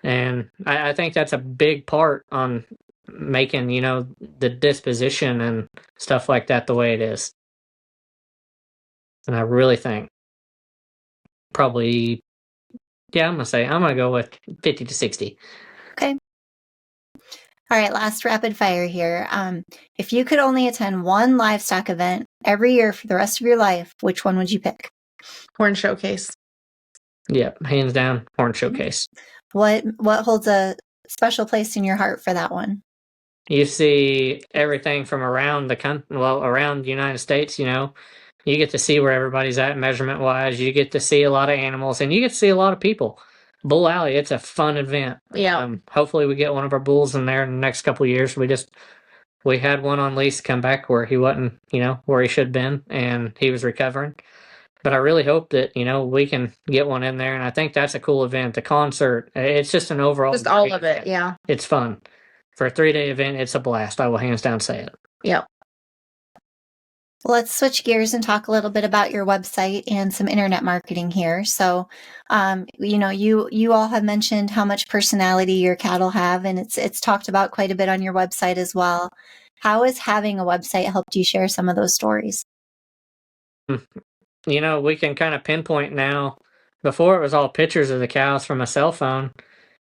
Speaker 3: And I think that's a big part on making, the disposition and stuff like that the way it is. And I really think probably, yeah, I'm going to go with 50 to 60.
Speaker 1: Okay. All right, last rapid fire here. If you could only attend one livestock event every year for the rest of your life, which one would you pick?
Speaker 4: Horn showcase.
Speaker 3: Yep, hands down, horn showcase.
Speaker 1: What holds a special place in your heart for that one?
Speaker 3: You see everything from around the country, around the United States, you get to see where everybody's at measurement wise. You get to see a lot of animals, and you get to see a lot of people. Bull Alley, it's a fun event.
Speaker 4: Yeah.
Speaker 3: Hopefully we get one of our bulls in there in the next couple of years. We had one on lease come back where he wasn't, where he should have been, and he was recovering. But I really hope that, we can get one in there, and I think that's a cool event. The concert, it's just an overall...
Speaker 4: Just all of it, yeah.
Speaker 3: It's fun. For a 3-day event, it's a blast. I will hands down say it.
Speaker 4: Yep.
Speaker 1: Well, let's switch gears and talk a little bit about your website and some internet marketing here. So, you all have mentioned how much personality your cattle have, and it's talked about quite a bit on your website as well. How has having a website helped you share some of those stories?
Speaker 3: We can kind of pinpoint now. Before it was all pictures of the cows from a cell phone,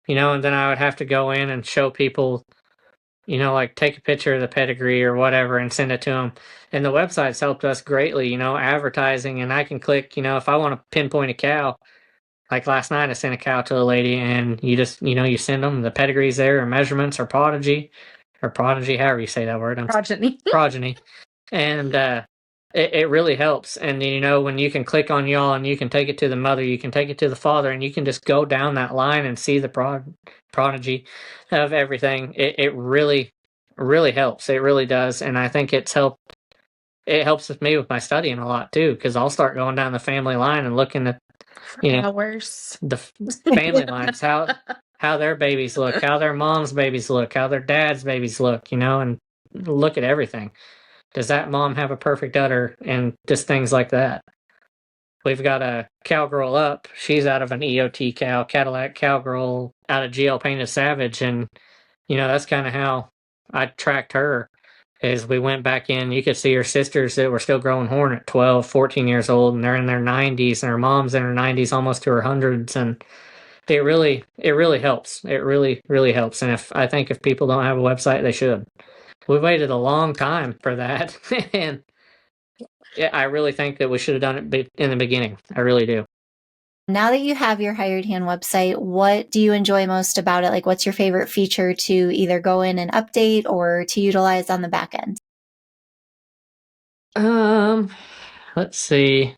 Speaker 3: and then I would have to go in and show people, like take a picture of the pedigree or whatever and send it to them. And the website's helped us greatly, advertising, and I can click, if I want to pinpoint a cow. Like last night, I sent a cow to a lady, and you just, you send them the pedigrees there, or measurements, or prodigy, however you say that word. Progeny. And it really helps. And when you can click on y'all and you can take it to the mother, you can take it to the father, and you can just go down that line and see the prodigy of everything. It really, really helps. It really does. And I think it helps with me with my studying a lot too, because I'll start going down the family line and looking at the family lines, how their babies look, how their mom's babies look, how their dad's babies look, and look at everything. Does that mom have a perfect udder? And just things like that. We've got a cowgirl up. She's out of an EOT cow, Cadillac cowgirl, out of GL Painted Savage. And, that's kind of how I tracked her. Is we went back in, you could see her sisters that were still growing horn at 12, 14 years old, and they're in their 90s, and her mom's in her 90s, almost to her hundreds. And it really helps. It really, really helps. And I think if people don't have a website, they should. We waited a long time for that, and I really think that we should have done it in the beginning. I really do.
Speaker 1: Now that you have your Hired Hand website, what do you enjoy most about it? Like, what's your favorite feature to either go in and update or to utilize on the back end?
Speaker 3: Let's see.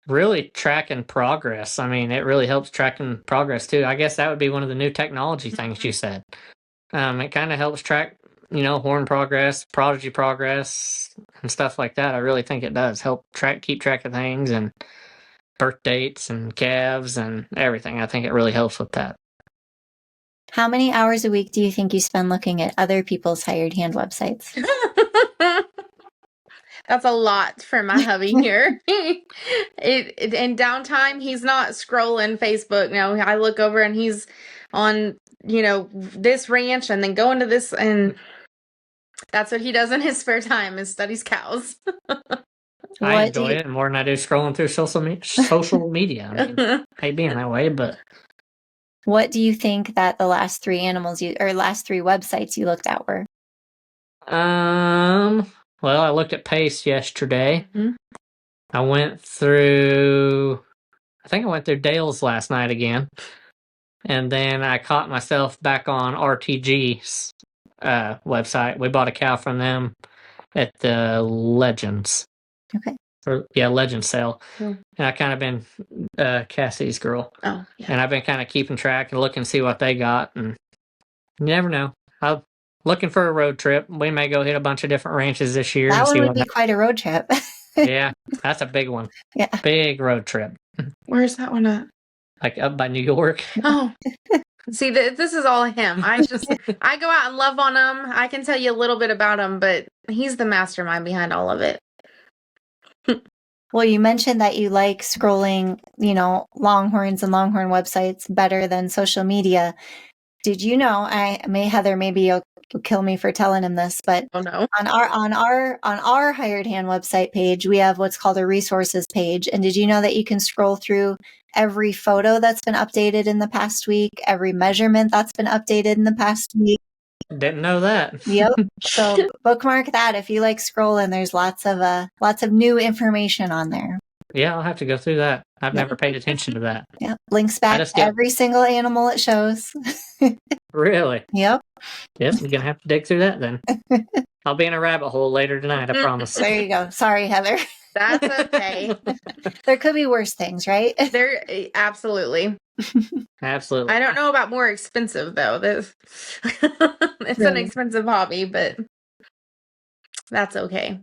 Speaker 3: Really tracking progress. I mean, it really helps tracking progress too. I guess that would be one of the new technology things you said. It kind of helps track, horn progress, prodigy progress, and stuff like that. I really think it does help keep track of things and birth dates and calves and everything. I think it really helps with that.
Speaker 1: How many hours a week do you think you spend looking at other people's Hired Hand websites?
Speaker 4: That's a lot for my hubby here. In downtime, he's not scrolling Facebook. No, I look over and he's on, this ranch and then going to this, and that's what he does in his spare time, is studies cows.
Speaker 3: I enjoy it more than I do scrolling through social media. I mean, I hate being that way, but.
Speaker 1: What do you think that the last three websites you looked at were?
Speaker 3: Well, I looked at Pace yesterday.
Speaker 4: Mm-hmm.
Speaker 3: I think I went through Dale's last night again. And then I caught myself back on RTG's website. We bought a cow from them at the Legends.
Speaker 1: Okay.
Speaker 3: Legends sale. And I kind of been Cassie's girl.
Speaker 4: Oh, yeah.
Speaker 3: And I've been kind of keeping track and looking to see what they got. And you never know. looking for a road trip. We may go hit a bunch of different ranches this year
Speaker 1: That
Speaker 3: and
Speaker 1: one
Speaker 3: see
Speaker 1: would
Speaker 3: what.
Speaker 1: be quite a road trip.
Speaker 3: Yeah, that's a big one.
Speaker 1: Yeah.
Speaker 3: Big road trip.
Speaker 4: Where's that one at?
Speaker 3: Like up by New York.
Speaker 4: Oh, see, this is all him. I go out and love on him. I can tell you a little bit about him, but he's the mastermind behind all of it.
Speaker 1: Well, you mentioned that you like scrolling, Longhorns and Longhorn websites better than social media. Did you know, Heather, maybe you'll kill me for telling him this, but
Speaker 4: Oh no.
Speaker 1: on our Hired Hand website page, we have what's called a resources page. And did you know that you can scroll through every photo that's been updated in the past week, every measurement that's been updated in the past week?
Speaker 3: Didn't know that.
Speaker 1: Yep. So bookmark that if you like scrolling. There's lots of new information on there.
Speaker 3: Yeah, I'll have to go through that. I've never paid attention to that.
Speaker 1: Yeah, links back to every single animal it shows.
Speaker 3: Really?
Speaker 1: Yep.
Speaker 3: Yes, I'm gonna have to dig through that then. I'll be in a rabbit hole later tonight, I promise.
Speaker 1: There you go. Sorry, Heather.
Speaker 4: That's okay.
Speaker 1: There could be worse things, right?
Speaker 4: There, absolutely.
Speaker 3: Absolutely.
Speaker 4: I don't know about more expensive though. It's an expensive hobby, but that's okay.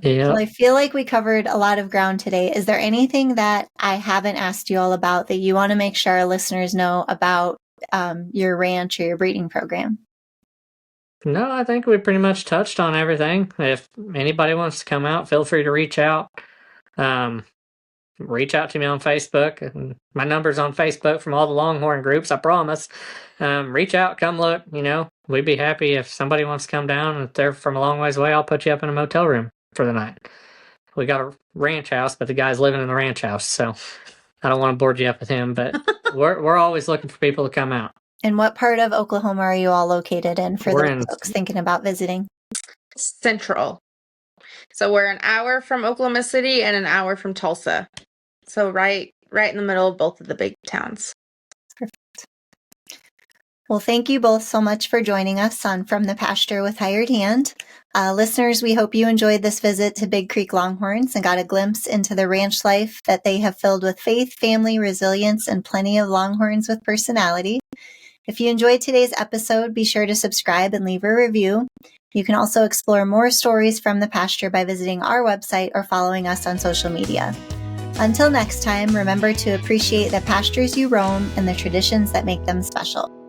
Speaker 3: Yeah.
Speaker 1: Well, I feel like we covered a lot of ground today. Is there anything that I haven't asked you all about that you want to make sure our listeners know about your ranch or your breeding program?
Speaker 3: No, I think we pretty much touched on everything. If anybody wants to come out, feel free to reach out. Reach out to me on Facebook. My number's on Facebook from all the Longhorn groups, I promise. Reach out, come look, We'd be happy if somebody wants to come down. If they're from a long ways away, I'll put you up in a motel room for the night. We got a ranch house, but the guy's living in the ranch house, so I don't want to board you up with him, but we're always looking for people to come out.
Speaker 1: And what part of Oklahoma are you all located in for those folks thinking about visiting?
Speaker 4: Central. So we're an hour from Oklahoma City and an hour from Tulsa. So right in the middle of both of the big towns.
Speaker 1: Perfect. Well, thank you both so much for joining us on From the Pasture with Hired Hand. Listeners, we hope you enjoyed this visit to Big Creek Longhorns and got a glimpse into the ranch life that they have filled with faith, family, resilience, and plenty of Longhorns with personality. If you enjoyed today's episode, be sure to subscribe and leave a review. You can also explore more stories from the pasture by visiting our website or following us on social media. Until next time, remember to appreciate the pastures you roam and the traditions that make them special.